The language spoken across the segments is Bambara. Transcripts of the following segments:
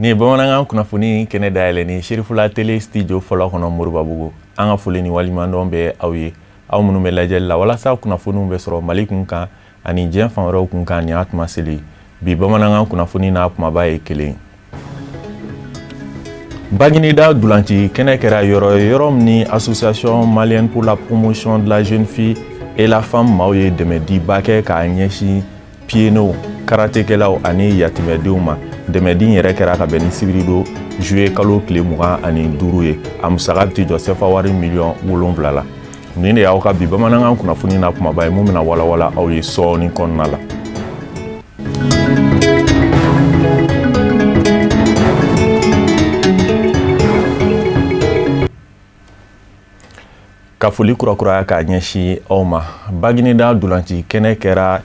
Ni bamanangan kunnafoni kɛnɛ dayɛlɛ ni Sherifula télé studio fɔlɔ kɔnɔ Moribabugu an ka foli ni waliɲumandɔn bɛ aw ye aw minnu bɛ lajɛli la walasa kunnafoniw bɛ sɔrɔ Mali kun kan ani diɲɛ fan wɛrɛw kun kan ni atuma seli bi bamanangan kunnafoni n'a kumaba ye kelen Bagineda Dulanci kɛnɛ kɛra yɔrɔ min ni Association Malienne pour la promotion de la jeune fille et la femme maaw ye dɛmɛdiba kɛ k'a ɲɛsin pieds-nows karatekɛlaw ani yatimɛdenw ma dɛmɛdi yɛrɛ kɛra ka bɛn ni sibiri don juillet kalo tile 25 ye a musaka bɛ jɔ sefa wari miliyɔn 7 la nin de y'aw ka bi bamanangan kunnafoni na kumaba ye mun bɛna walawala aw ye sɔɔni kɔnɔna la ka foli kurakuraya k'a ɲɛsin aw ma Bagineda Dulanci kɛnɛ kɛra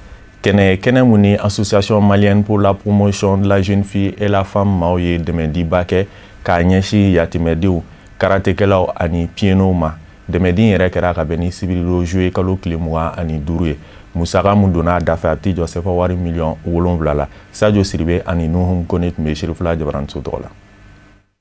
kɛnɛ mun ni Association Malienne pour la promotion de la jeune fille et la femme maaw ye dɛmɛdiba kɛ k'a ɲɛsin yatimɛdenw karatekɛlaw ani pieds-nows ma dɛmɛdi yɛrɛ kɛra ka bɛn ni sibiri don juillet kalo tile 25 ye musaka mun donna a da fɛ a bɛ jɔ sefa wari miliyɔn 7 la Sadio Siribe ani Nuhu Kone tun bɛ Sherifula Jabaranso tɔgɔ la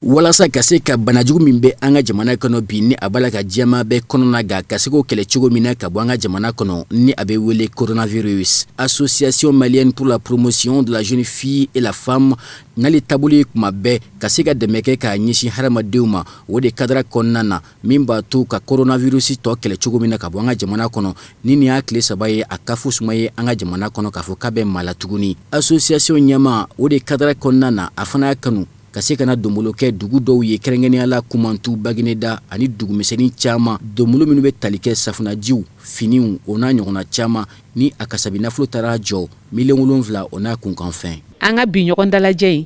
walasa ka se ka banajugu min bɛ an ka jamana kɔnɔ bi ni a bala ka jɛma bɛ kɔnɔna ga ka se k'o kɛlɛ cogo min na ka bɔ an ka jamana kɔnɔ ni a bɛ wele coronavirus Association Malienne pour la promotion de la jeune fille et la femme n'ale taabolo ye kuma bɛɛ ka se ka dɛmɛ kɛ k'a ɲɛsin hadamadenw ma o de kadara kɔnɔna na min b'a to ka coronavirus tɔ kɛlɛ cogo min na ka bɔ an ka jamana kɔnɔ ni nin y'a tile 3 ye a ka fo suma ye an ka jamana kɔnɔ k'a fɔ k'a bɛ maa la tuguni association ɲɛma o de kadara kɔnɔna na a fana y'a kanu ka se kana donbolo kɛ dugu dɔw ye kɛrɛnkɛrɛnnenya la Kumantu Bagineda ani dugumisɛnnin caman donbolo minnu bɛ tali kɛ safunajiw finiw o n'a ɲɔgɔnna caman ni a kasabi nafolo taara jɔ miliyɔn 7 o n'a kunkan fɛn an ka bi ɲɔgɔn dalajɛ in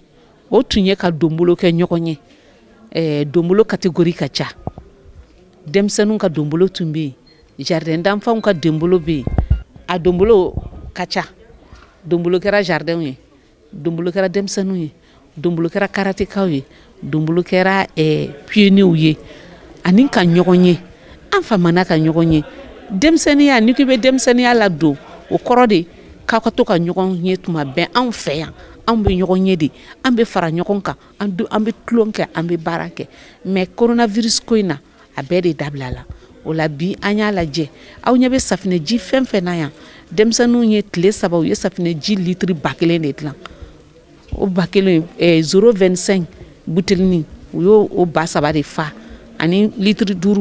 o tun ye ka donbolo kɛ ɲɔgɔn ye donbolo catégorie ka ca denmisɛnninw ka donbolo tun bɛ yen jardin d'enfants ka donbolo bɛ yen a donbolo ka ca donbolo kɛra jardin ye donbolo kɛra denmisɛnninw ye donbolo kɛra karatekaw ye donbolo kɛra pieds-nows ye ani ka ɲɔgɔn ye an famana ka ɲɔgɔn ye denmisɛnniya ni k'i bɛ denmisɛnniya la don o kɔrɔ de k'aw ka to ka ɲɔgɔn ye tuma bɛɛ anw fɛ yan anw bɛ ɲɔgɔn ye de an bɛ fara ɲɔgɔn kan an bɛ tulon kɛ an bɛ baara kɛ mais coronavirus ko in na a bɛɛ de dabila la o la bi an y'a lajɛ aw ɲɛ bɛ safinɛji fɛn fɛn na yan denmisɛnninw ye tile 3 u ye safinɛji litiri 1000 de dilan o 0,25 butelini u y'o ba 3 de fa ani litiri 5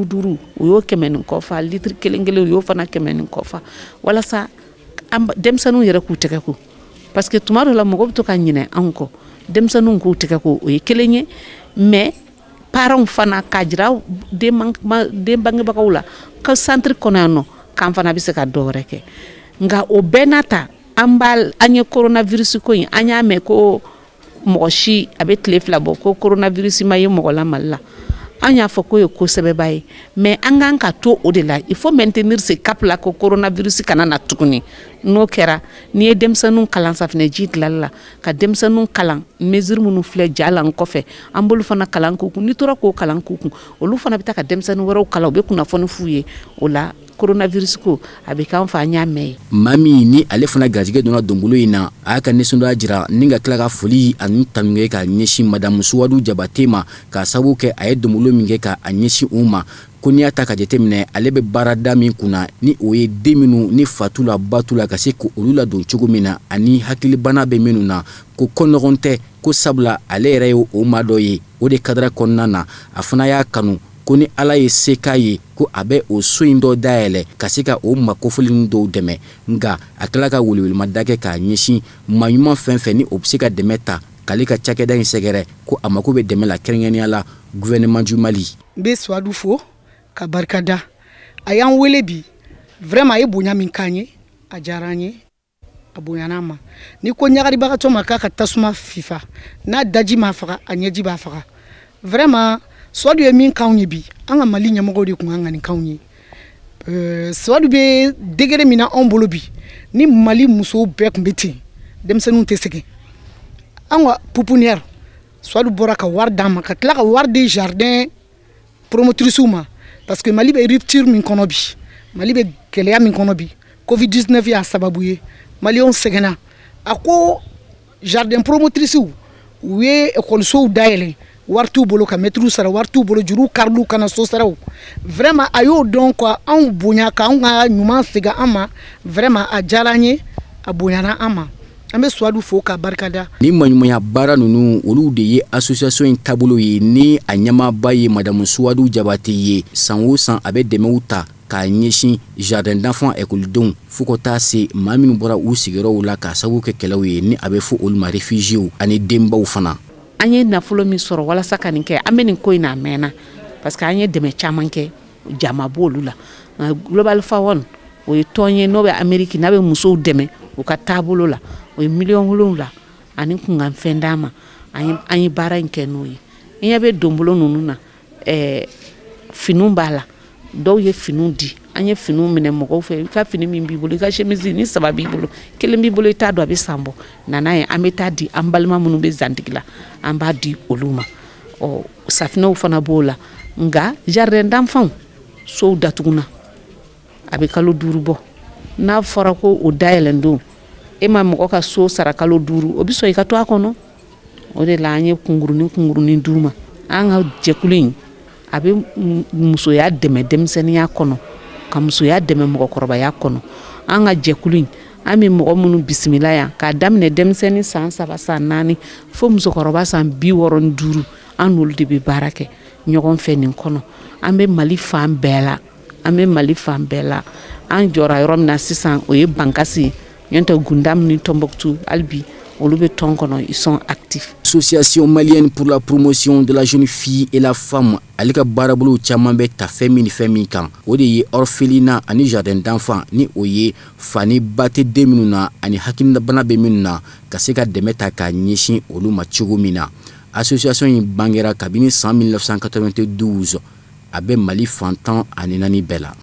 u y'o 100 kɔ fa litiri 1 u y'o fana 100 kɔ fa walasa denmisɛnninw yɛrɛ k'u tɛgɛ ko parce que tuma dɔ la mɔgɔ bɛ to ka ɲinɛ anw kɔ denmisɛnninw k'u tɛgɛ ko o ye kelen ye mais parents fana k'a jira den bangebagaw la ka centre kɔnɔ yan nɔ k'an fana bɛ se ka dɔ wɛrɛ kɛ nka o bɛɛ n'a ta an ye coronavirus ko in an y'a mɛn ko mɔgɔ si a bɛ tile 2 bɔ ko coronavirus ma ye mɔgɔ la Mali la an y'a fɔ k'o ye ko sɛbɛba ye mais an kan ka to o de la il faut maintenir ce cap la ko coronavirus kana na tuguni n'o kɛra n'i ye denmisɛnninw kalan safinɛji dilanli la ka denmisɛnninw kalan mesure minnu filɛ ja la n kɔfɛ an b'olu fana kalan k'u kun n'i tora k'o kalan k'u kun olu fana bɛ taa ka denmisɛnnin wɛrɛw kalan u bɛ kunnafoni f'u ye o la coronavirus ko a bɛ k'an fa an y'a mɛn ye mami ni ale fana garijɛgɛ donna donbolo in na a y'a ka nisɔndiya jira ni ka tila ka foli ani tanunkɛ ka ɲɛsin Madame Suwadu Jabate ma k'a sababu kɛ a ye donbolo min kɛ k'a ɲɛsin u ma ko n'i y'a ta ka jateminɛ ale bɛ baarada min kunna ni o ye den minnu ni fatu la batu la ka se k'olu ladon cogo min na ani hakilibana bɛ minnu na ko kɔnɔgɔn tɛ ko sabula ale yɛrɛ ye o maa dɔ ye o de kadara kɔnɔna na a fana y'a kanu ko ni Ala ye se k'a ye ko a bɛ o so in dɔ dayɛlɛ ka se ka o makofoli dɔw dɛmɛ nka a tila ka welewelemada kɛ k'a ɲɛsin maa ɲuman fɛn fɛn ni o bɛ se ka dɛmɛ ta k'ale ka cakɛda in sɛgɛrɛ ko a mako bɛ dɛmɛ la kɛrɛnkɛrɛnnenya la gouvernement du Mali. N bɛ Suwadu fo ka barikada a y'an wele bi vraiment a ye bonya min k'an ye a diyara an ye a bonyana ma ni ko ɲagaribagatɔ ma k'a ka tasuma fifa n'a daji m'a faga a ɲɛji b'a faga vraiment Suwadu ye min k'anw ye bi an ka Mali ɲɛmɔgɔw de kun kan ka nin k'anw ye Suwadu bɛ degré min na anw bolo bi ni Mali musow bɛɛ kun bɛ ten denmisɛnninw tɛ sɛgɛn an ka pouponnière Suadu bora ka wari d'a ma ka tila ka wari di jardin promotrice ma parce que Mali bɛ rupture min kɔnɔ bi Mali bɛ gɛlɛya min kɔnɔ bi Covid-19 y'a sababu ye Maliens sɛgɛnna a ko jardin promotrice u ye école dayɛlɛ wari t'u bolo ka maître sara wari t'u bolo juru karilu kana so saraw vraiment a y'o dɔn quoi anw bonya ka anw ka ɲuman segin an ma vraiment a diyara an ye a bonyana an ma an bɛ Suadu fo ka barikada. Ni maɲumanya baara ninnu olu de ye association in taabolo ye ni a ɲɛmaaba ye Madame Suadu Jabate ye san o san a bɛ dɛmɛw ta k'a ɲɛsin jardin d'enfants écoledenw fo ka taa se maa minnu bɔra u sigiyɔrɔw la k'a sababu kɛ kɛlɛw ye ni a bɛ fɔ olu ma réfugiés ani denbaw fana. An ye nafolo min sɔrɔ walasa ka nin kɛ an bɛ nin ko in na mɛnna parce que an ye dɛmɛ caman kɛ jama b'olu la Global Fawon o ye tɔn ye n'o bɛ Amérique n'a bɛ musow dɛmɛ u ka taabolo la o ye $7,000,000 ani kunkanfɛn d'a ma an ye baara in kɛ n'o ye n ɲɛ bɛ donbolo ninnu na finiw b'a la dɔw ye finiw di an ye finiw minɛ mɔgɔw fɛ i ka fini min b'i bolo i ka chemise ni 3 b'i bolo 1 b'i bolo i t'a dɔn a bɛ san bɔ nana ye an bɛ taa di an balima minnu bɛ zantigi la an b'a di olu ma safinɛw fana b'o la nka jardin d'enfants sow datuguna a bɛ kalo 5 bɔ n'a fɔra ko o dayɛlɛn don e ma mɔgɔ ka so sara kalo 5 o bɛ sɔn i ka to a kɔnɔ o de la an ye kungurunin d'u ma an ka jɛkulu in a bɛ musoya dɛmɛ denmisɛnninya kɔnɔ ka musoya dɛmɛ mɔgɔkɔrɔbaya kɔnɔ an ka jɛkulu in an bɛ mɔgɔ minnu bisimila yan k'a daminɛ denmisɛnnin san 3 san 4 fo musokɔrɔba san 65 an n'olu de bɛ baara kɛ ɲɔgɔn fɛ nin kɔnɔ an bɛ Mali fan bɛɛ la an jɔra yɔrɔ min na sisan o ye Bankasi ye ɲɔntɛ Gundam ni Tombouctou hali olu bɛ tɔn kɔnɔ ils sont actifs. Association malienne pour la promotion de la jeune fille et la femme ale ka baarabolo caman bɛ ta fɛn min ni fɛn min kan o de ye orphelinat ani jardin d'enfants ni o ye fani ba tɛ den minnu na ani hakilinabana bɛ minnu na ka se ka dɛmɛ ta k'a ɲɛsin olu ma cogo min na. Association in bangera kabini san 1992 a bɛ Mali fantan ani 4 bɛɛ la.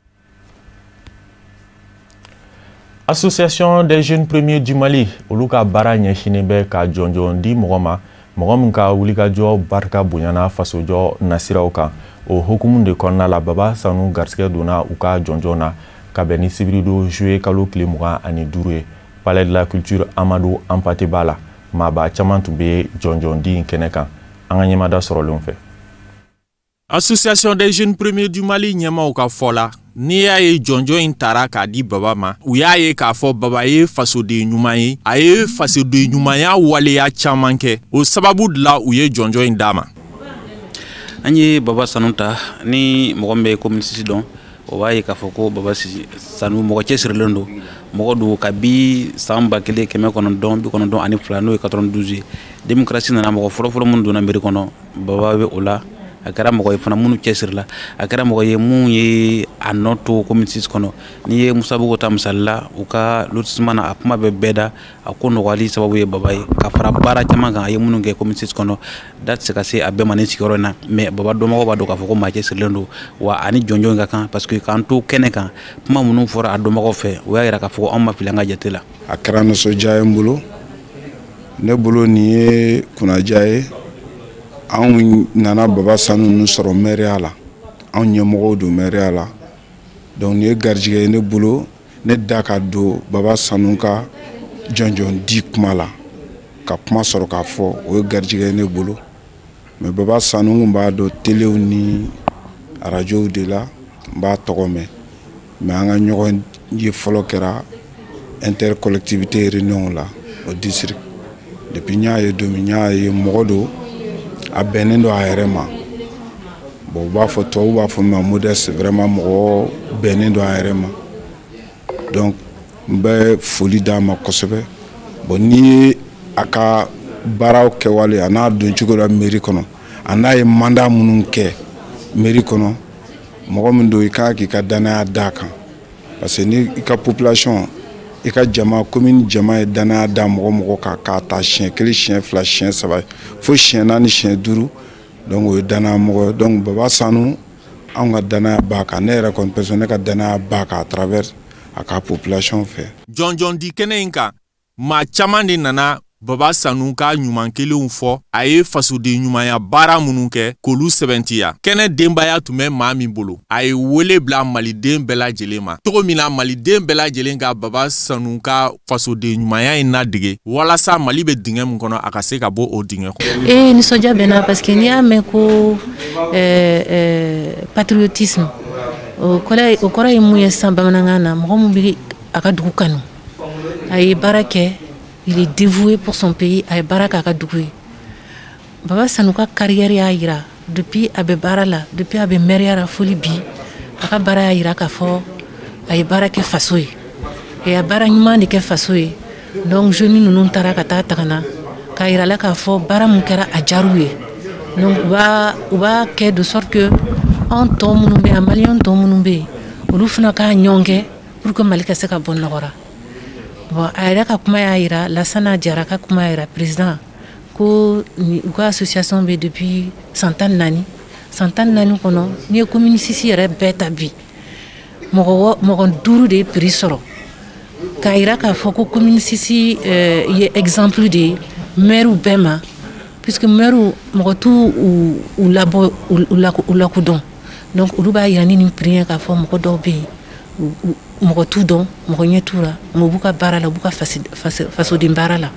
Association des jeunes premiers du Mali olu ka baara ɲɛsinnen bɛ ka jɔnjɔn di mɔgɔ ma mɔgɔ min ka wulikajɔ barika bonyana fasojɔ nasiraw kan o hukumu de kɔnɔna la Baba Sanu garisɛgɛ donna u ka jɔnjɔn na ka bɛn ni sibirido juillet kalo tile 25 ye Palais de la Culture Amadou Hampâté b'a la maaba caman tun bɛ jɔnjɔn di kɛnɛ kan an ka ɲɛmada sɔrɔlenw fɛ. Association des jeunes premiers du Mali ɲɛmaw ka fɔ la n'i y'a ye jɔnjɔn in taara k'a di Baba ma u y'a ye k'a fɔ Baba ye fasoden ɲuman ye a ye fasoden ɲumanya waleya caman kɛ o sababu de la u ye jɔnjɔn in d'a ma. An ye Baba Sanu ta ni mɔgɔ min bɛ commune Sisi dɔn o b'a ye k'a fɔ ko Baba Sanu mɔgɔ cɛsirilen don mɔgɔ don kabi san 1992 ani 2 n'o ye 92 ye démocratie nana mɔgɔ fɔlɔfɔlɔ minnu donna mairie kɔnɔ Baba bɛ o la a kɛra mɔgɔ ye fana minnu cɛsirila a kɛra mɔgɔ ye mun ye a nɔ to commune 6 kɔnɔ n'i ye Musa Bogo ta misali la u ka lotissement na a kuma bɛ bɛɛ da a ko nɔgɔyali sababu ye Baba ye ka fara baara caman kan a ye minnu kɛ commune 6 kɔnɔ da tɛ se ka se a bɛɛ ma ni sigiyɔrɔ in na mais Baba dɔnbagaw b'a dɔn k'a fɔ ko maa cɛsirilen don wa ani jɔnjɔn in ka kan parce que k'an to kɛnɛ kan kuma minnu fɔra a dɔnbagaw fɛ o y'a jira k'a fɔ ko anw ma fili an ka jate la. A kɛra nisɔndiya ye n bolo ne bolo nin ye kunnadiya ye anw nana Baba Sanu nu sɔrɔ mairia la anw ɲɛmɔgɔw don mairia la donc nin ye garijigɛ ye ne bolo ne da ka don Baba Sanu ka jɔnjɔn di kuma la ka kuma sɔrɔ k'a fɔ o ye garijigɛ ye ne bolo mais Baba Sanu kun b'a dɔn telew ni radiow de la n b'a tɔgɔ mɛn mais an ka ɲɔgɔn ye fɔlɔ kɛra intercollectivité réunion la au district depuis n y'a ye don min n y'a ye mɔgɔ don a bɛnnen don a yɛrɛ ma bon u b'a fɔ tubabuw b'a fɔ min ma modeste vraiment mɔgɔ bɛnnen don a yɛrɛ ma donc n bɛ foli d'a ma kosɛbɛ bon n'i ye a ka baaraw kɛwale a n'a doncogo la mairie kɔnɔ a n'a ye mandat minnu kɛ mairie kɔnɔ mɔgɔ min don i kan k'i ka danaya d'a kan parce que ni i ka population i ka jama commune jama ye danaya da mɔgɔ kan k'a ta siɲɛ 1 siɲɛ 2 siɲɛ 3 fo siɲɛ 4 siɲɛ 5 donc o ye danaya mɔgɔ donc Baba Sanu anw ka danaya b'a kan ne yɛrɛ kɔni personne ne ka danaya b'a kan à travers a ka population fɛ. Jɔnjɔn di kɛnɛ in kan maa caman de nana Baba Sanu ka ɲuman kelenw fɔ a ye fasoden ɲumanya baara minnu kɛ k'olu sɛbɛntiya. Kɛnɛ denbaya tun bɛ maa min bolo a ye wele bila maliden bɛɛ lajɛlen ma cogo min na maliden bɛɛ lajɛlen ka Baba Sanu ka fasoden ɲumanya in ladege walasa Mali bɛ dingɛ min kɔnɔ a ka se ka bɔ o dingɛ kɔnɔ. Nisɔndiya bɛ na parce que n'i y'a mɛn ko patriotisme o kɔrɔ ye mun ye sisan bamanankan na mɔgɔ min bɛ a ka dugu kanu a ye baara kɛ il est dévoué pour son pays a ye baara k'a ka dugu ye. Baba Sanu ka carrière y'a yira depuis a bɛ baara la depuis a bɛ maire la foli bi a ka baara y'a yira k'a fɔ a ye baara kɛ faso ye et a baara ɲuman de kɛ faso ye donc jeunes ninnu taara ka taa tagana k'a yira la k'a fɔ baara mun kɛra a diyar'u ye donc u b'a kɛ de sorte que an tɔ minnu bɛ yen maliyɛn tɔ minnu bɛ yen olu fana k'a ɲɔgɔn kɛ pour que Mali ka se ka bɔ nɔgɔra. Bon a yɛrɛ ka kuma y'a yira Lassana Diarra ka kuma y'a yira président ko u ka association bɛ depuis san 14 kɔnɔ n'i ye commune 6 yɛrɛ bɛɛ ta bi mɔgɔ 5 de ye prix sɔrɔ k'a yira k'a fɔ ko commune 6 ye exemple de ye maire bɛɛ ma puisque maire mɔgɔ t'u labɔ u lakodɔn donc olu b'a yira ni nin prix ye k'a fɔ mɔgɔ dɔw bɛ yen mɔgɔ t'u dɔn mɔgɔ ɲɛ t'u la mɔgɔ b'u ka baara la u b'u ka fasoden baara la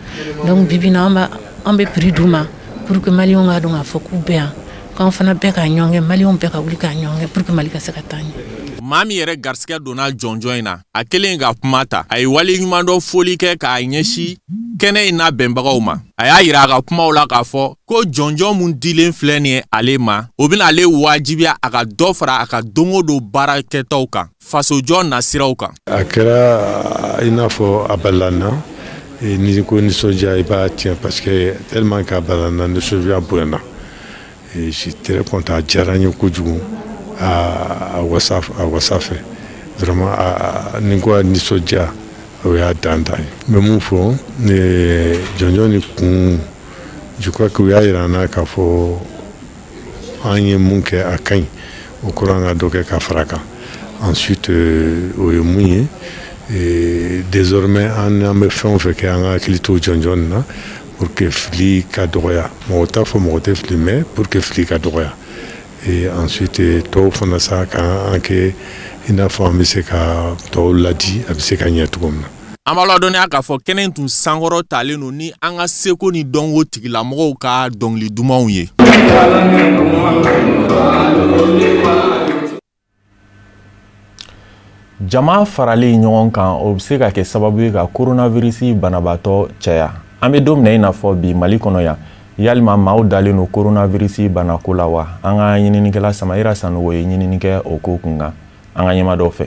donc bibi na an bɛ prix d'u ma pour que maliyɛnw k'a dɔn k'a fɔ k'u bɛ yan k'an fana bɛɛ k'a ɲɔgɔn kɛ maliyɛnw bɛɛ ka wuli k'a ɲɔgɔn kɛ pour que Mali ka se ka taa ɲɛ. Maa min yɛrɛ garisigɛ donna jɔnjɔn in na a kelen ka kuma ta a ye wale ɲuman dɔ foli kɛ k'a ɲɛsin kɛnɛ in n'a bɛnbagaw ma a y'a yira a ka kumaw la k'a fɔ ko jɔnjɔn mun dilen filɛ nin ye ale ma o bɛna ale wajibiya a ka dɔ fara a ka dongo don baara kɛtaw kan fasojɔ nasiraw kan. A kɛra i n'a fɔ a balana ni ko nisɔndiya i b'a tiɲɛ parce que tellement que a balana nisɔndiya bonyana je suis très content a diyara n ye kojugu a wasa fɛ vraiment ni ko a nisɔndiya o y'a dan ye n bɛ mun fɔ jɔnjɔn ni kun je crois que u y'a yira n na k'a fɔ an ye mun kɛ a ka ɲi o kɔrɔ an ka dɔ kɛ ka fara kan ensuite o ye mun ye désormais an bɛ fɛn o fɛn kɛ an ka hakili to jɔnjɔn na pour que fili ka dɔgɔya mɔgɔ t'a fɔ mɔgɔ tɛ fili mais pour que fili ka dɔgɔya et ensuite tɔw fana sa k'an kɛ i n'a fɔ an bɛ se ka tɔw ladi a bɛ se ka ɲɛ cogo min na. An b'a ladɔnniya k'a fɔ kɛnɛ in tun sankɔrɔ talen don ni an ka seko ni dɔnko tigilamɔgɔw ka dɔnkili dumanw ye. Jama faralen ɲɔgɔn kan o bɛ se ka kɛ sababu ye ka coronavirus banabaatɔ caya. An bɛ don min na i n'a fɔ bi Mali kɔnɔ yan yalima maaw dalen don coronavirus banako la wa an ka ɲininikɛla Samayira Sanogo ye ɲinini kɛ o ko kunkan an ka ɲɛmaa dɔw fɛ.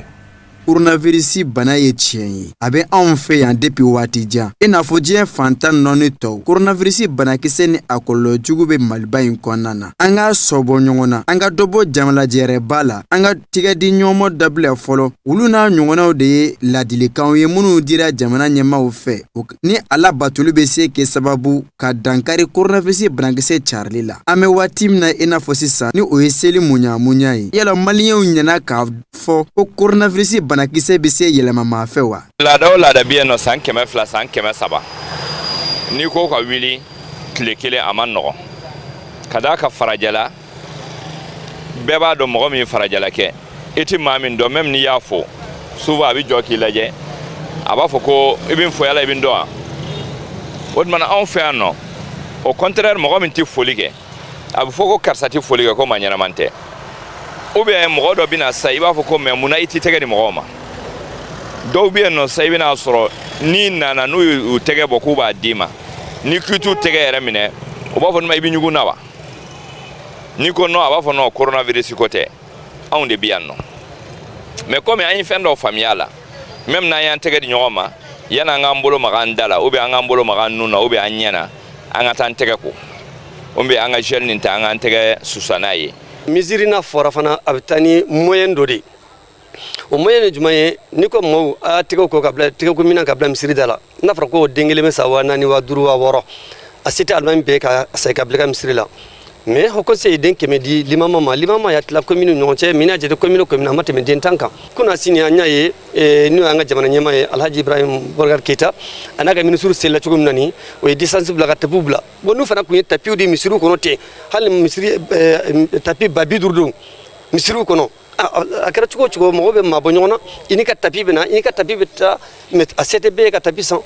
Coronavirus bana ye tiɲɛ ye a bɛ anw fɛ yan depuis waati jan i n'a fɔ diɲɛ fantan nɔni tɔw coronavirus banakisɛ ni a kɔlɔlɔ jugu bɛ Maliba in kɔnɔna na an ka sɔbɔ ɲɔgɔn na an ka dɔ bɔ jamalajɛrɛba la an ka tigɛ di ɲɔgɔnmɔ dabila fɔlɔ olu n'a ɲɔgɔnnaw de ye ladilikanw ye minnu dira jamana ɲɛmaaw fɛ ni ala batoli bɛ se kɛ sababu ka dankari coronavirus banakisɛ carili la an bɛ waati min na i n'a fɔ sisan ni o ye seli muɲamuɲa ye yala maliyɛnw ɲɛna k'a fɔ ko coronavirus banakisɛ bɛ se yɛlɛma fɛ wa. Laada o laada bɛ yen nɔ san 200 san 300 n'i ko ka wuli tile kelen a ma nɔgɔn ka d'a ka farajɛla bɛɛ b'a dɔn mɔgɔ min farajɛla kɛ i tɛ maa min dɔn même n'i y'a fɔ souvent a bɛ jɔ k'i lajɛ a b'a fɔ ko i bɛ n fɔ yala i bɛ n dɔn wa o tuma na anw fɛ yan nɔ au contraire mɔgɔ min tɛ foli kɛ a bɛ fɔ ko karisa tɛ foli kɛ ko maa ɲɛnaman tɛ ou bien mɔgɔ dɔ bɛ na sa i b'a fɔ ko mais munna i tɛ tɛgɛ di mɔgɔw ma dɔw bɛ yen nɔ sa i bɛna sɔrɔ n'i nana n'u y'u tɛgɛ bɔ k'u b'a d'i ma ni k'i t'u tɛgɛ yɛrɛ minɛ o b'a fɔ i bɛ ɲugun na wa n'i ko non a b'a fɔ non coronavirus ko tɛ anw de bɛ yan nɔ mais comme an ye fɛn dɔw faamuya a la même n'an y'an tɛgɛ di ɲɔgɔn ma yanni an k'an bolo maga an da la ou bien an k'an bolo maga an nun na ou bien an ɲɛ na an ka taa an tɛgɛ ko ou bien an ka gel nin ta an k'an tɛgɛ susa n'a ye. Misiri n'a fɔra fana a bɛ taa ni moyen dɔ de ye o moyen ye jumɛn ye ni ko mɔgɔw a y'a tɛgɛw ko ka bila tɛgɛko minɛn ka bila misiri da la n'a fɔra ko den kelen bɛ sa 4,000 5,000 6,000 a se tɛ alimami bɛɛ ka sa ka bila ka misiri la mais hoko se den keme di limama ya tla commune no che mina je de commune amate men den tanka kuna sini anya ye ni anga jamana nyema ye Alhaji Ibrahim Borgar Keita anaga ministru sella chugum nani o di sensible ga tabubla bonu fana ku yetta piudi misru kono te hal misri tapi babi durdu misru kono akara chugo mo be mabonyona ini ka tapi bena ini ka tapi beta met asete ka tapi san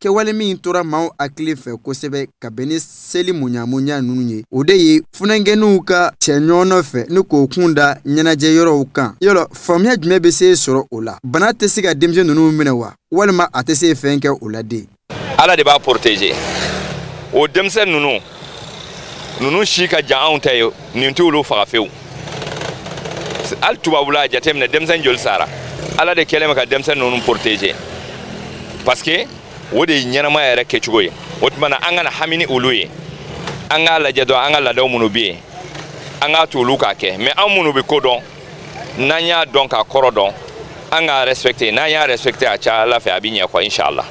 kewale min tora maaw akili fɛ kosɛbɛ ka bɛn ni seli munyamunya nunu ye o de ye funɛnkɛninw ka cɛ ɲɔgɔn fɛ ni k'o kun da ɲɛnajɛ yɔrɔw kan yɔrɔ faamuya jumɛn bɛ se sɔrɔ o la bana tɛ se ka denmisɛn ninnu minɛ wa walima a tɛ se fɛn kɛ o la de ala de b'a protéger o denmisɛn ninnu si ka jan anw ta ye nin t'olu faga fewu hali tubabula a jateminɛ denmisɛn joli sara ala de kɛlen bɛ ka denmisɛn ninnu protéger parce que o de ɲɛnama yɛrɛ kɛcogo ye o tuma na an kana hamini olu ye an k'a lajɛ dɔrɔn an ka laadaw minnu bɛ yen an k'a to olu k'a kɛ mais an minnu bɛ ko dɔn n'an y'a dɔn k'a kɔrɔ dɔn an k'a respecter n'an y'a respecter a ca ala fɛ a bɛ ɲɛ quoi inshallah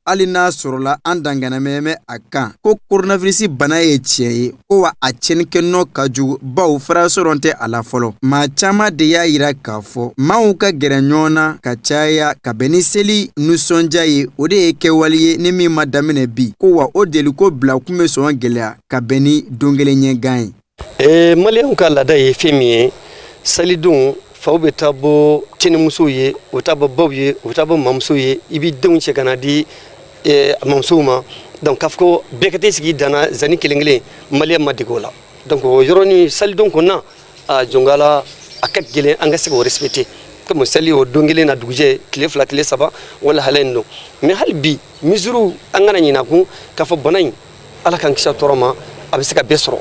hali n'a sɔrɔla an danganamɛmɛ a kan ko coronavirus bana ye tiɲɛ ye ko wa a cɛnnikɛnɔ ka jugu baw farasɔrɔ tɛ a la fɔlɔ maa caman de y'a yira k'a fɔ maaw ka gɛrɛ ɲɔgɔn na ka caya ka bɛn ni seli nisɔndiya ye o de ye kɛwale ye ni min ma daminɛ bi ko wa o deliko bila kun bɛ sɔn gɛlɛya ka bɛn ni don kelen ɲɛgan ye maliyɛnw ka laada ye fɛn min ye salidenw faw bɛ taa bɔ cɛnimusow ye o taa bɔ baw ye o taa bɔ mamusow ye i b'i denw cɛ ka na di mamusow ma donc k'a fɔ ko bɛɛ ka t'i sigi dana zani kelen kelen maliyɛn ma dege o la donc o yɔrɔnin salidenw kɔnɔna a jɔngala a ka gɛlɛn an ka se k'o respecter comme sali o don kelen na dugujɛ tile 2 tile 3 wala halen don mais hali bi mesure an kana ɲinɛ kun k'a fɔ bana in ala k'an kisi a tɔɔrɔ ma a bɛ se ka bɛɛ sɔrɔ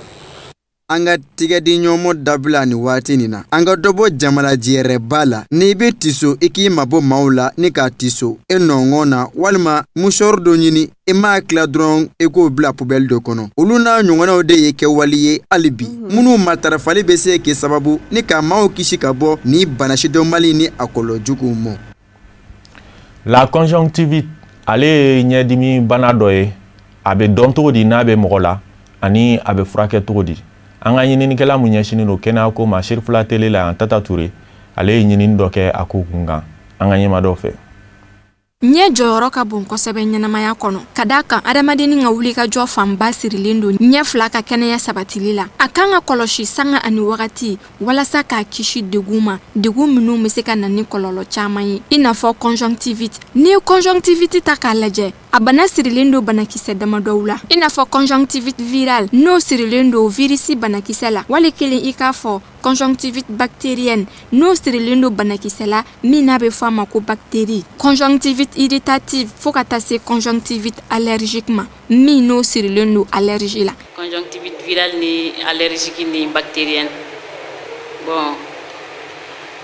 an ka tigɛdi ɲɔgɔn dabila ni waati nin na an ka dɔ bɔ jamanajɛrɛba la n'i bɛ tiso i k'i mabɔ maaw la ni k'a tiso e nɔngɔn na walima musɔrɔ dɔ ɲini i m'a tila dɔrɔn i k'o bila pubɛli dɔ kɔnɔ olu n'a ɲɔgɔnnaw de ye kɛwale ye hali bi minnu matarafali bɛ se kɛ sababu ni ka maaw kisi ka bɔ ni bana sidɔnbali ni a kɔlɔlɔ juguw ma. La conjonctivite ale ye ɲɛdimi bana dɔ ye a bɛ dɔn cogo di n'a bɛ mɔgɔ la ani a bɛ furakɛ cogo di. An ka ɲininikɛla mun ɲɛsinin don kɛnɛya ko ma Sirifula tele la yan Tata Ture ale ye ɲinini dɔ kɛ a ko kun kan an ka ɲɛmaadɔ fɛ. Ɲɛ jɔyɔrɔ ka bon kosɛbɛ ɲɛnamaya kɔnɔ ka d'a kan adamadenni ka wuli ka jɔ fanba sirilen don ɲɛ fila ka kɛnɛya sabatili la a kan ka kɔlɔsi sanga ani wagati walasa k'a kisi degun ma degun minnu bɛ se ka na ni kɔlɔlɔ caman ye i n'a fɔ conjonctivite n'i ye conjonctivite ta k'a lajɛ a bana sirilen don banakisɛ damadɔw la i n'a fɔ conjonctivite virale n'o sirilen don virisi banakisɛ la wali kelen i k'a fɔ conjonctivite bactérienne n'o sirilen don banakisɛ la min n'a bɛ fɔ a ma ko bactérie conjonctivite irritative fo ka taa se conjonctivite allergique ma min n'o sirilen don allergie la. Conjonctivite virale ni allergique ni bactérienne. Bon,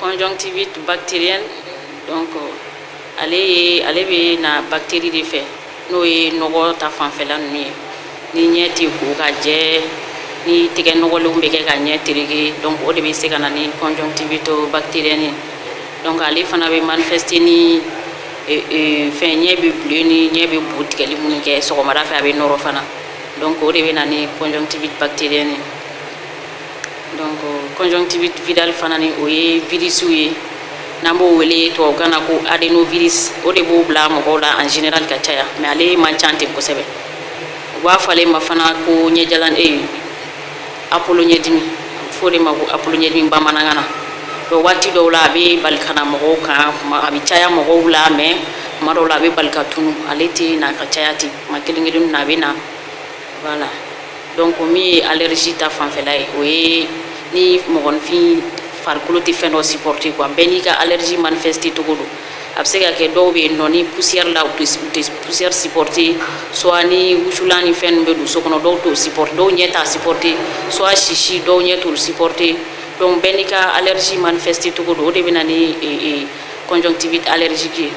conjonctivite bactérienne donc ale bɛ na bactérie de fɛ n'o ye nɔgɔ ta fanfɛla ninnu ye ni ɲɛ tɛ ko ka jɛ ni tɛgɛ nɔgɔlenw bɛ kɛ ka ɲɛ tereke donc o de bɛ se ka na ni conjonctivite bactérienne donc ale fana bɛ manifester ni fɛn ɲɛ bɛ bilen ni ɲɛ bɛ bo tigɛli minnu kɛ sɔgɔmada fɛ a bɛ nɔrɔ fana donc o de bɛ na ni conjonctivite bactérienne donc conjonctivite virale fana ni o ye virisiw ye n'an b'o wele tubabukan na ko adenovirus o de b'o bila mɔgɔw la en général ka caya mais ale man ca ten kosɛbɛ u b'a fɔ ale ma fana ko ɲɛjalan apollo ɲɛdimi fo de ma ko apollo ɲɛdimi bamanankan na donc waati dɔw la a bɛ bali ka na mɔgɔw kan a bɛ caya mɔgɔw la mais tuma dɔw la a bɛ bali ka tunu ale tɛ na ka caya ten tuma kelen kelen na a bɛ na voilà donc min ye allergie ta fanfɛla ye o ye ni mɔgɔninfin farikolo tɛ fɛn dɔ supporter quoi bɛɛ n'i ka allergie manifester cogo don a bɛ se ka kɛ dɔw bɛ yen nɔ ni poussière la u tɛ poussière supporter soit ni wusulan ni fɛn ninnu bɛ don so kɔnɔ dɔw t'o supporter dɔw ɲɛ t'a supporter soit sisi dɔw ɲɛ t'o supporter donc bɛɛ n'i ka allergie manifester cogo don o de bɛ na ni conjonctivite allergique ye.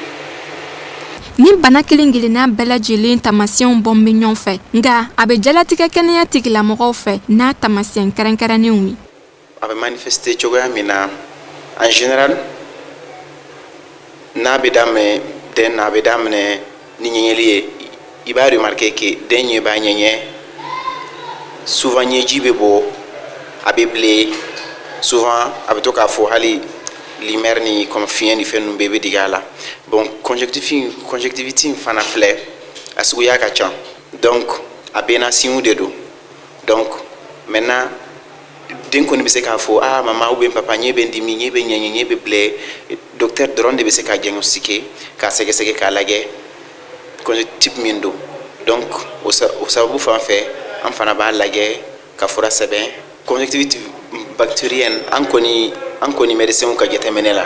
Ni bana kelen kelenna bɛɛ lajɛlen tamasiyɛnw bɔn bɛ ɲɔgɔn fɛ nka a bɛ jalatigɛ kɛnɛya tigilamɔgɔw fɛ n'a tamasiyɛn kɛrɛnkɛrɛnnenw ye. A bɛ manifester cogoya min na en général n'a bɛ daminɛ den na a bɛ daminɛ ni ɲɛɲɛli ye i b'a remarquer que den ɲɛ b'a ɲɛɲɛ souvent ɲɛji bɛ bɔ a bɛ bilen souvent a bɛ to k'a fɔ hali lumière ni comme fiɲɛ ni fɛn ninnu bɛɛ bɛ digi a la bon conjonctivite in fana filɛ a suguya ka ca donc a bɛɛ n'a signe de don donc maintenant den kɔni bɛ se k'a fɔ mama ou bien papa ɲɛ bɛ n dimi ɲɛ bɛ ɲɛɲɛ ɲɛ bɛ bilɛ docteur dɔrɔn de bɛ se k'a diagnostiquer k'a sɛgɛsɛgɛ k'a lajɛ conjonctive min don donc o sababu fan fɛ an fana b'a lajɛ ka fura sɛbɛn conjonctivite bactérienne an kɔni médecin ka jateminɛ la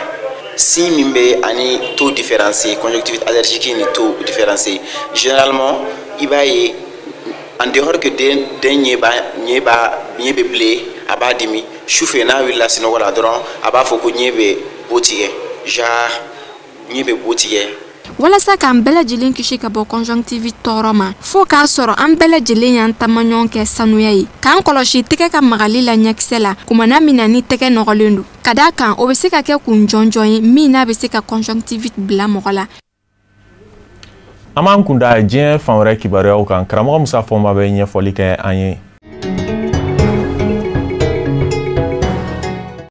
signe min bɛ ani taux différencié conjonctivite allergique ni taux différencié généralement i b'a ye en dehors que den ɲɛ bɛ bilen a b'a dimi sufɛ n'a wulila sunɔgɔ la dɔrɔn a b'a fɔ ko ɲɛ bɛ bo tigɛ genre ɲɛ bɛ bo tigɛ. walasa k'an bɛɛ lajɛlen kisi ka bɔ conjonctivite tɔɔrɔ ma fo k'a sɔrɔ an bɛɛ lajɛlen y'an taama ɲɔgɔn kɛ sanuya ye k'an kɔlɔsi tɛgɛ ka magali la ɲɛkisɛ la kumana min na ni tɛgɛ nɔgɔlen don ka d'a kan o bɛ se ka kɛ kun jɔnjɔn ye min n'a bɛ se ka conjonctivite bila mɔgɔ la. An b'an kun da diɲɛ fan wɛrɛ kibaruyaw kan karamɔgɔ Musa Fɔnba bɛ ɲɛfɔli kɛ an ye.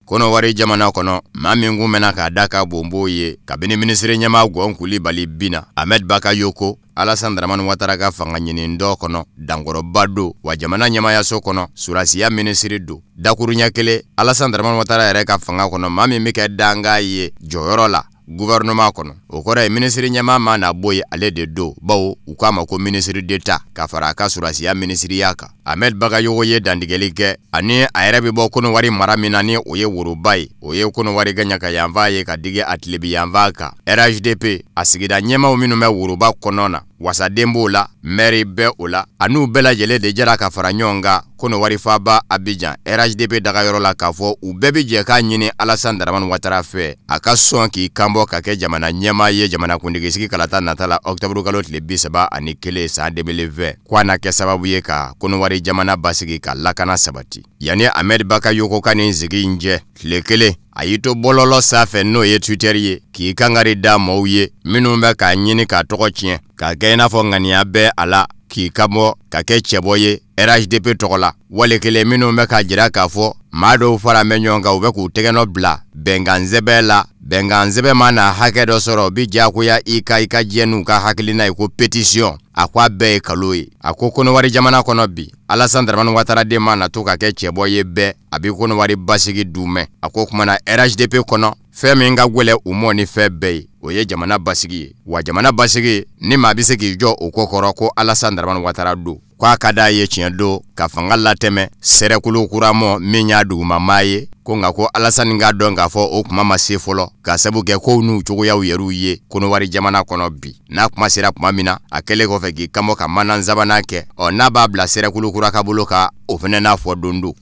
Kɔnɔwari jamana kɔnɔ maa min kun mɛna k'a da ka bonbo ye kabini minisiri ɲɛmaa Gɔn Kulibali bina Ahmed Bakayoko Alassane Dramane Ouattara ka fanga ɲini dɔ kɔnɔ dankɔrɔba do wa jamana ɲɛmayaso kɔnɔ surasiya minisiri do dakuruɲɛ kelen Alassane Dramane Ouattara yɛrɛ ka fanga kɔnɔ maa min bɛ kɛ danga ye jɔyɔrɔ la gouvernement kɔnɔ o kɔrɔ ye minisiri ɲɛmaa ma na bɔ ye ale de do bawo u k'a ma ko minisiri d'État ka fara a ka surasiya minisiriya kan Ahmed Bakayoko ye dantigɛli kɛ ani a yɛrɛ bɛ bɔ Konowari mara min na ni o ye woroba ye o ye Konowari gaɲaka yanfan ye ka digi a tilebi yanfan kan RHDP a sigida ɲɛmaaw minnu bɛ woroba kɔnɔ na wasaden b'o la maire bɛ o la an'u bɛɛ lajɛlen de jɛra ka fara ɲɔgɔn kan Konowari faaba Abidjan RHDP dagayɔrɔ la k'a fɔ u bɛɛ bɛ jɛ k'a ɲini Alassane Dramane Ouattara fɛ a ka sɔn k'i kanbɔ ka kɛ jamana ɲɛmaa ye jamana kundigisigi kalata nata la octobre kalo tile 31 san 2020 ko a na kɛ sababu ye ka Konowari jamana basigi ka lakana sabati yani Ahmed Bakayoko ka nin sigi in jɛ tile kelen a y'i to bɔlɔlɔ sanfɛ n'o ye Twitter ye k'i kangari da maaw ye minnu bɛ k'a ɲini k'a tɔgɔ tiɲɛ k'a kɛ i n'a fɔ ŋaniya bɛ a la k'i kabɔ ka kɛ cɛbɔ ye RHDP tɔgɔ la wale kelen minnu bɛ ka jira k'a fɔ maa dɔw fara mɛ ɲɔgɔn kan u bɛ k'u tɛgɛnɔ bila bɛnkan sɛbɛn la bɛnkan sɛbɛn ma na hakɛ dɔ sɔrɔ bi diyagoya i ka diɲɛ n'u ka hakilina ye ko pétition a ko a bɛɛ ye kalo ye a ko Konowari jamana kɔnɔ bi Alassane Dramane Ouattara den ma na to ka kɛ cɛbɔ ye bɛɛ a bi Konowari basigi dumɛ a ko kumana RHDP kɔnɔ fɛn min ka gwɛlɛ u mɔ ni fɛn bɛɛ ye o ye jamana basigi ye wa jamana basigi ni maa bɛ se k'i jɔ o ko kɔrɔ ko Alassane Dramane Ouattara do k'a ka d'a ye tiɲɛ do ka fanga latɛmɛ sɛrɛkulu kuramɔ min y'a dugumama ye ko nka ko Alassane k'a dɔn k'a fɔ o kuma ma se fɔlɔ ka sabu kɛ kow n'u cogoyaw yɛrɛw ye Konowari jamana kɔnɔ bi n'a kuma sera kuma min na a kɛlen kɔfɛ k'i kanbɔ ka mana sabanan kɛ n'a b'a bila sɛrɛkulu kura ka bolo kan o fɛnɛ n'a fɔ don do.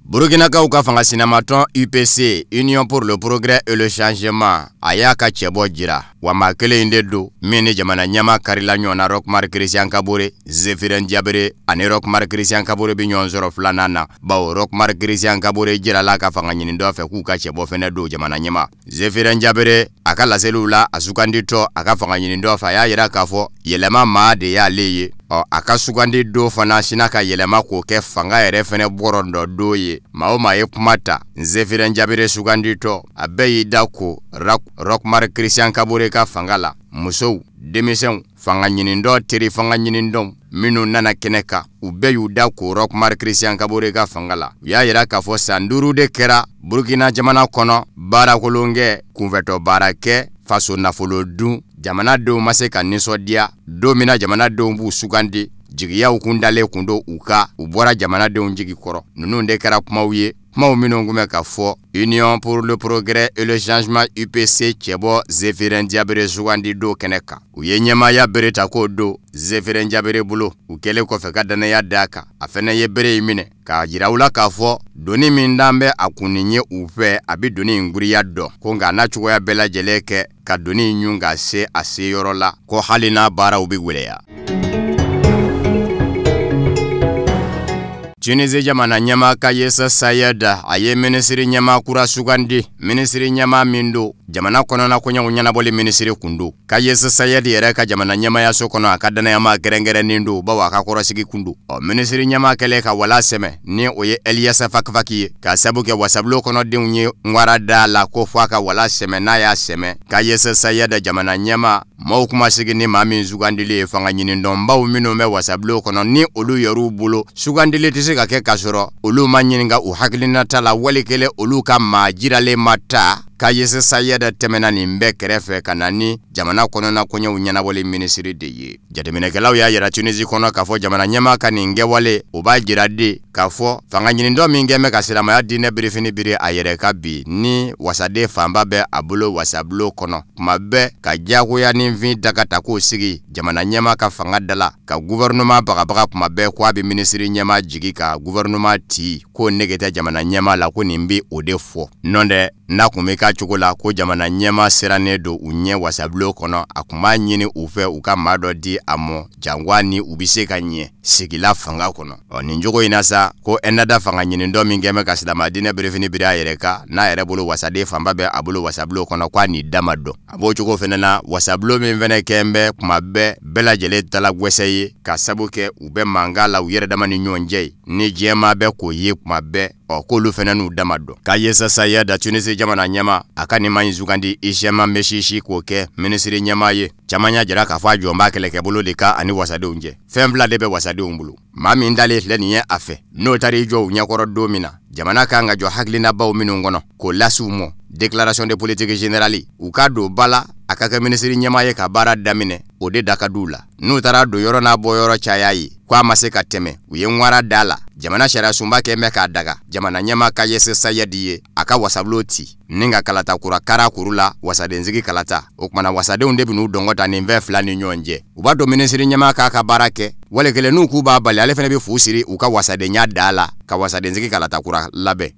Burkinakaw ka fanga sinamatɔn UPC Union pour le progrès et le changement a y'a ka cɛbɔ jira wa maa kelen in de do min ni jamana ɲɛma karila ɲɔgɔn na Roch-Marc Christian Kabore Zéphirin Diabere ani Roch-Marc Christian Kabore bi ɲɔgɔn sɔrɔ filanan na bawo Roch-Marc Christian Kabore jirala ka fanga ɲini dɔ fɛ k'u ka cɛbɔ fɛnɛ do jamana ɲɛma Zéphirin Diabere a ka laseliw la a suganditɔ a ka fanga ɲini dɔ fɛ a y'a yira k'a fɔ yɛlɛma maa de y'ale ye a ka sugandi do fana sina ka yɛlɛma k'o kɛ fanga yɛrɛ fɛnɛ bɔrɔ dɔ do ye maa o maa ye kuma ta Zéphirin Diabere suganditɔ a bɛɛ y'i da ko Roch-Marc Christian Kabore ka fanga la musow denmisɛnw fanga ɲini dɔ teri fanga ɲini dɔn minnu nana kɛnɛ kan u bɛɛ y'u da ko Roch-Marc Christian Kabore ka fanga la u y'a yira k'a fɔ san 5 de kɛra Burkina jamana kɔnɔ baarakolon kunfɛtɔ baara kɛ faso nafolo dun jamanadenw ma se ka nisɔndiya don min na jamanadenw b'u sugandi jigiyaw kun dalen kun do u bɔra jamanadenw jigi kɔrɔ ninnu de kɛra kumaw ye kumaw minnu kun bɛ ka fɔ Union pour le progrès et le changement UPC cɛbɔ Zéphirin Diabere sugandi do kɛnɛ kan u ye ɲɛmaaya bere ta k'o do Zéphirin Diabere bolo u kɛlen kɔfɛ ka danaya d'a kan a fɛnɛ ye bere in minɛ k'a jira u la k'a fɔ doni min dan bɛ a kunni ye u fɛ a bi doni in guriya dɔn ko nka n'a cogoya bɛɛ lajɛlen kɛ ka doni in ɲun ka se a seyɔrɔ la ko hali n'a baaraw bi gwɛlɛya. Tunisie jamana ɲɛmaa Kayes Sayed a ye minisiri ɲɛmaa kura sugandi minisiri ɲɛmaa min do jamana kɔnɔna koɲɛw ɲɛnabɔli minisiri kundu Kayes Sayed yɛrɛ ka jamana ɲɛmayaso kɔnɔ a ka danayama gɛrɛngɛrɛnnen do bawo a ka kɔrɔsigi kundu minisiri ɲɛma kɛlɛ ka wala sɛmɛ ni o ye Eliasa Fakfaki ye ka sabu kɛ wasablo kɔnɔdenw ye ŋwara da la ko fɔ a ka wala sɛmɛ n'a y'a sɛmɛ Kayes Sayed jamana ɲɛma maaw kuma sigi ni maa min sugandili ye fanga ɲinindɔnbaw minnu bɛ wasablo kɔnɔ ni olu yɛr'u bolo sugandili tɛ se ka kɛ ka sɔrɔ olu ma ɲininka u hakilinata la wali kelen olu ka maa jiralen ma ta Kayes Sayed tɛmɛna nin bɛɛ kɛrɛfɛ ka na ni jamana kɔnɔna koɲɛw ɲɛnabɔli minisiri de ye jateminɛkɛlaw y'a yira Tunisie kɔnɔ k'a fɔ jamana ɲɛma ka nin kɛwale o b'a jira de k'a fɔ fanga ɲinindɔ min kɛn bɛ ka silamaya diinɛ birifini biri a yɛrɛ ka bi ni wasaden fanba bɛ a bolo wasablo kɔnɔ kuma bɛɛ ka diyagoya ni fin daga ta k'o sigi jamana ɲɛma ka fanga dala ka gouvernement bagabaga kuma bɛɛ ko a bɛ minisiri ɲɛma jigi ka gouvernement ti k'o nege tɛ jamana ɲɛma la ko nin bɛ o de fɔ nɔntɛ n'a kun bɛ ka cogo la ko jamana ɲɛma sirannen do u ɲɛ wasablo kɔnɔ a kun b'a ɲini u fɛ u ka maa dɔ di a mɔ jangwa ni u bɛ se ka ɲɛ sigila fanga kɔnɔ nin jogo in na sa ko ɛnada fanga ɲinindɔ min kɛn bɛ ka silamɛ diinɛ birifini biri a yɛrɛ kan n'a yɛrɛ bolo wasaden fanba bɛ a bolo wasablo kɔnɔ k'a ni dama dɔn a b'o cogo fɛnɛ na wasablo min fɛnɛ kɛn bɛ kuma bɛɛ lajɛlen tala gwɛsɛ ye ka sabu kɛ u bɛ mankan la u yɛrɛ dama ni ɲɔgɔn cɛ ni diɲɛma bɛ k'o ye kuma bɛɛ k'olu fɛnɛ n'u dama dɔn Kayes Sayed Tunisie jamana ɲɛma a ka nin ma ɲi sugandi Ishema Meshishi k'o kɛ minisiri ɲɛma ye caman y'a jira k'a fɔ a jɔnb'a kɛlɛkɛbolo de ka ani wasadenw cɛ fɛn fila de bɛ wasadenw bolo maa min dalen filɛ nin ye a fɛ n'o taara i jɔ u ɲɛkɔrɔ don min na jamana kan ka jɔ hakilinabaw minnu kɔnɔ k'o lasiw mɔ déclaration de politique générale u ka don ba la a ka kɛ minisiri ɲɛma ye ka baara daminɛ o de da ka d'u la n'u taara don yɔrɔ n'a bɔ yɔrɔ caya ye ko a ma se ka tɛmɛ u ye ŋwara da la jamana sariya sunba kɛn bɛ k'a daga jamana ɲɛma Kayes Sayed ye a ka wasablo ti ni ka kalata kura kara kuru la wasadensigi kalata o kumana wasadenw de bin'u dɔngɔ nin fɛn fila ni ɲɔgɔn cɛ u b'a dɔn minisiri ɲɛma k'a ka baara kɛ wale kelen n'u k'u b'a bali ale fɛnɛ bɛ fu siri u ka wasadenya da la ka wasadensigi kalata kura labɛn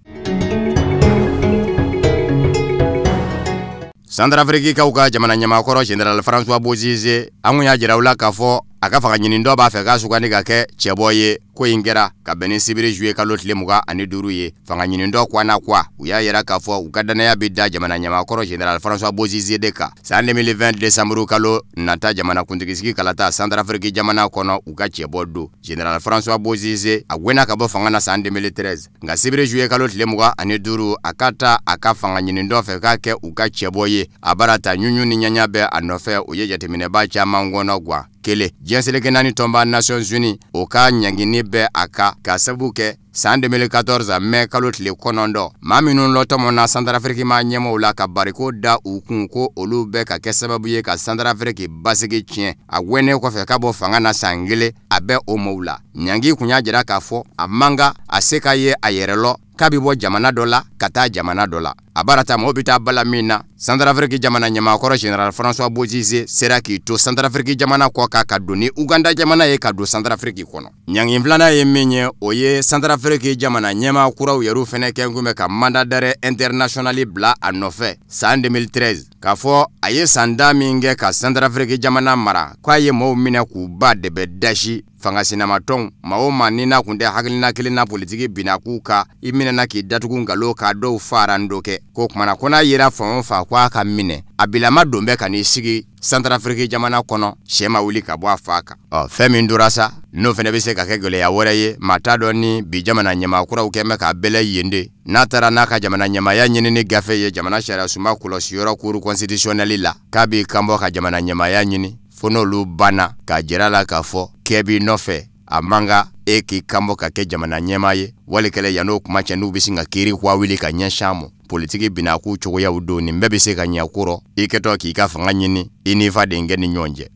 Centrafricains ka jamana ɲɛmakɔrɔ General François Bozizé an y'a jira u la k'a fɔ a ka fanga ɲinindɔ b'a fɛ k'a sugandi ka kɛ cɛbɔ ye ko in kɛra ka bɛn ni sibiri juillet kalo tile 25 ye fanga ɲinindɔ kwana kwa u y'a yira k'a fɔ u ka danaya bɛ da jamana ɲɛmakɔrɔ General François Bozizé de kan san 2020 décembre kalo nata jamana kuntigisigi kalata Centrafrique jamana kɔnɔ u ka cɛbɔ do General François Bozizé a wɛna ka bɔ fanga na san 2013 nka sibiri juillet kalo tile 25 a ka taa a ka fanga ɲinindɔ fɛ k'a kɛ u ka cɛbɔ ye a bara ta ɲuɲu ni ɲaɲa bɛ a nɔfɛ o ye jateminɛba caman kɔnɔ gwa kele diɲɛ seleke naani tɔnba Nations Unies o ka ɲangini bɛ a ka sabu kɛ san 2014 mai kalo tile 9 maa minnu lɔtɔmɔ na Centrafrique ma ɲɛmɔw la ka bariko da u kun ko olu bɛ ka kɛ sababu ye ka Centrafrique basigi tiɲɛ a wɛnɛ kɔfɛ ka bɔ fanga na san kelen a bɛ o mɔw la ɲangi kun y'a jira k'a fɔ a manga a se ka ye a yɛrɛ lɔ k'a bi bɔ jamana dɔ la ka taa jamana dɔ la a barata mɔgɔw bi taa bala min na Centrafrique jamana ɲɛmakɔrɔ General François Bozizé sera k'i to Centrafrique jamana kɔ ka don ni Uganda jamana ye ka don Centrafrique kɔnɔ ɲangi filanan ye min ye o ye Centrafrique jamana ɲɛma kuraw yɛrɛ fɛnɛ kɛ kun bɛ ka mandat d'arrêt international bila a nɔfɛ san 2013 k'a fɔ a ye san da min kɛ ka Centrafrique jamana mara k'a ye mɔgɔw minɛ k'u ba de bɛ dasi fanga sinamatɔn maa o maa ni n'a kun tɛ hakilina kelen na politiki bina k'u ka i minɛna k'i datugu nkalon ka dɔw faran dɔ kɛ ko kumana ko n'a yera fan o fan ko a ka minɛ a bilama don bɛ ka n'i sigi Centrafrique jamana kɔnɔ sɛ ma wuli ka bɔ a fa kan fɛn min dora sa n'o fɛnɛ bɛ se ka kɛ gɛlɛya wɛrɛ ye maa t'a dɔn ni bi jamana ɲɛmaakuraw kɛn bɛ k'a bɛlɛ yen de n'a taara n'a ka jamana ɲɛmaaya ɲinini gafe ye jamana sariya sunba kɔlɔsiyɔrɔ cour constitutionnelle la k'a b'i kanbɔ ka jamana ɲɛmaaya ɲini fo n'olu banna k'a jira la k'a fɔ kɛ b'i nɔfɛ a manga e k'i kanbɔ ka kɛ jamana ɲɛmaa ye walikɛlɛ yan'o kuma cɛ n'u bɛ sin ka kiiri kuwa wili ka ɲɛsin a mɔ politiki bina k'u cogoyaw don nin bɛɛ bɛ se ka ɲɛ kɔrɔ i kɛtɔ k'i ka fanga ɲini i n'i fa denkɛ ni ɲɔgɔn cɛ.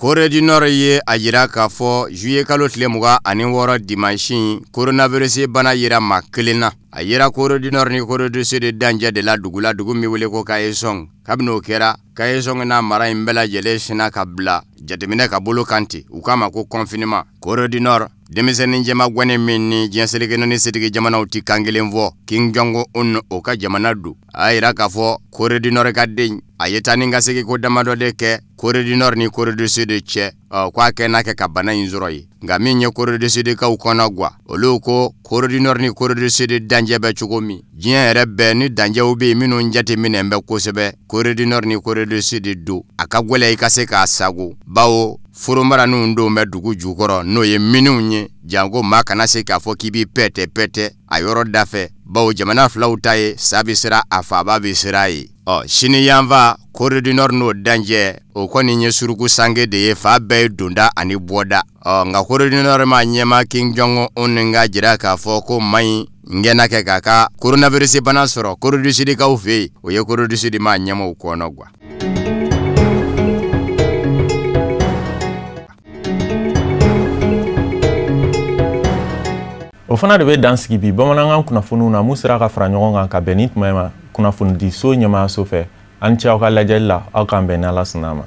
Corée du Nord ye a jira k'a fɔ juillet kalo tile 26 dimanche coronavirus bana yira maa kelen na a yira Corée du Nord ni Corée du Sud danger de la dugu min wele ko Kaesong kabini o kɛra Kaesong n'a mara in bɛɛ lajɛlen sina ka bila jateminɛ ka bolo kanti u k'a ma ko confinement. Corée du Nord denmisɛnnin jɛma gɔnɛ min ni diɲɛ selikɛnɛ ni setigi jamanaw ti kan kelen fɔ Kim Jong-un o ka jamana don a yira k'a fɔ Corée du Nord ka den a ye taa ni ka segin ko damadɔ de kɛ Corée du Nord ni Corée du Sud cɛ ko a kɛ n'a kɛ ka bana in sɔrɔ ye nka min ye Corée du Sud kaw kɔnɔ gwa olu ko Corée du Nord ni Corée du Sud danjɛ bɛ cogo min diɲɛ yɛrɛ bɛɛ ni danjɛw bɛ yen minnu jate minɛn bɛ kosɛbɛ Corée du Nord ni Corée du Sud don a ka gwɛlɛ i ka se k'a sago bawo foromaraniw don bɛ dugu jukɔrɔ n'o ye miniw ye jango maa kana se k'a fɔ k'i b'i pɛtɛ a yɔrɔ dafɛ bawo jamana filaw ta ye sa bɛ sira a faaba bɛ sira ye sini yanfa Corée du Nord n'o danjɛ o kɔni ye suruku sange de ye fa bɛɛ ye donda ani bɔda nka Corée du Nord ma ɲɛma Kim Jong-un ka jira k'a fɔ ko maɲi ngena kɛ k'a ka coronavirus bana sɔrɔ Corée du Sud kaw fɛ yen o ye Corée du Sud ma ɲɛmaw kɔnɔ gwa. O fana de bɛ dan sigi bi bamanankan kunnafoniw na mun sera ka fara ɲɔgɔn kan ka bɛn ni tuma ma kunnafonidi so ɲɛmaayaso fɛ an ni ce aw ka lajɛli la aw k'an bɛn ni Ala sɔnn'a ma.